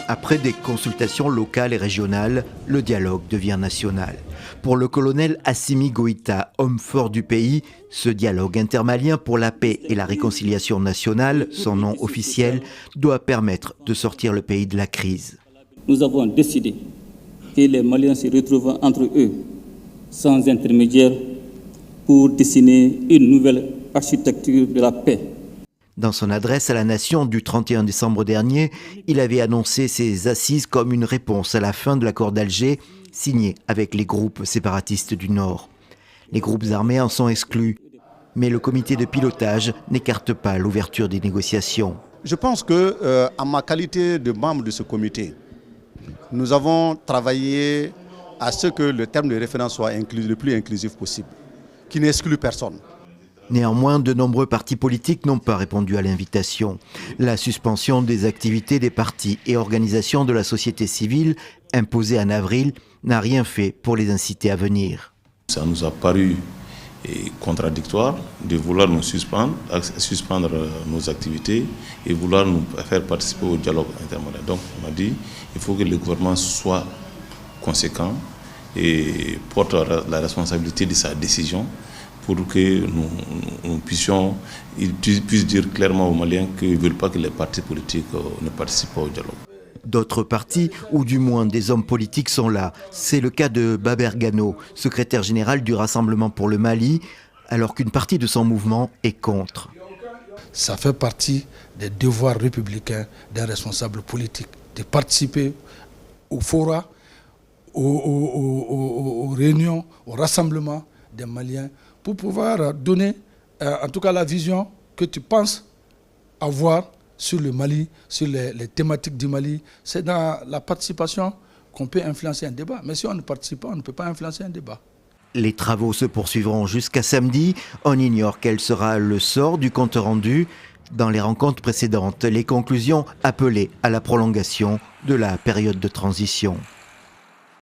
Après des consultations locales et régionales, le dialogue devient national. Pour le colonel Assimi Goïta, homme fort du pays, ce dialogue intermalien pour la paix et la réconciliation nationale, son nom officiel, doit permettre de sortir le pays de la crise. Nous avons décidé que les Maliens se retrouvent entre eux, sans intermédiaire, pour dessiner une nouvelle architecture de la paix. Dans son adresse à la nation du 31 décembre dernier, il avait annoncé ces assises comme une réponse à la fin de l'accord d'Alger, signé avec les groupes séparatistes du Nord. Les groupes armés en sont exclus, mais le comité de pilotage n'écarte pas l'ouverture des négociations. Je pense que, en ma qualité de membre de ce comité, nous avons travaillé à ce que le terme de référence soit le plus inclusif possible, qui n'exclut personne. Néanmoins, de nombreux partis politiques n'ont pas répondu à l'invitation. La suspension des activités des partis et organisations de la société civile, imposée en avril, n'a rien fait pour les inciter à venir. Ça nous a paru contradictoire de vouloir nous suspendre nos activités et vouloir nous faire participer au dialogue intermodal. Donc on m'a dit qu'il faut que le gouvernement soit conséquent et porte la responsabilité de sa décision pour que nous puissions dire clairement aux Maliens qu'ils ne veulent pas que les partis politiques ne participent pas au dialogue. D'autres partis, ou du moins des hommes politiques, sont là. C'est le cas de Baber Gano, secrétaire général du Rassemblement pour le Mali, alors qu'une partie de son mouvement est contre. Ça fait partie des devoirs républicains d'un responsable politique, de participer au fora, aux réunions, au rassemblement des Maliens, pour pouvoir donner en tout cas la vision que tu penses avoir sur le Mali, sur les thématiques du Mali. C'est dans la participation qu'on peut influencer un débat. Mais si on ne participe pas, on ne peut pas influencer un débat. Les travaux se poursuivront jusqu'à samedi. On ignore quel sera le sort du compte rendu. Dans les rencontres précédentes, les conclusions appelaient à la prolongation de la période de transition.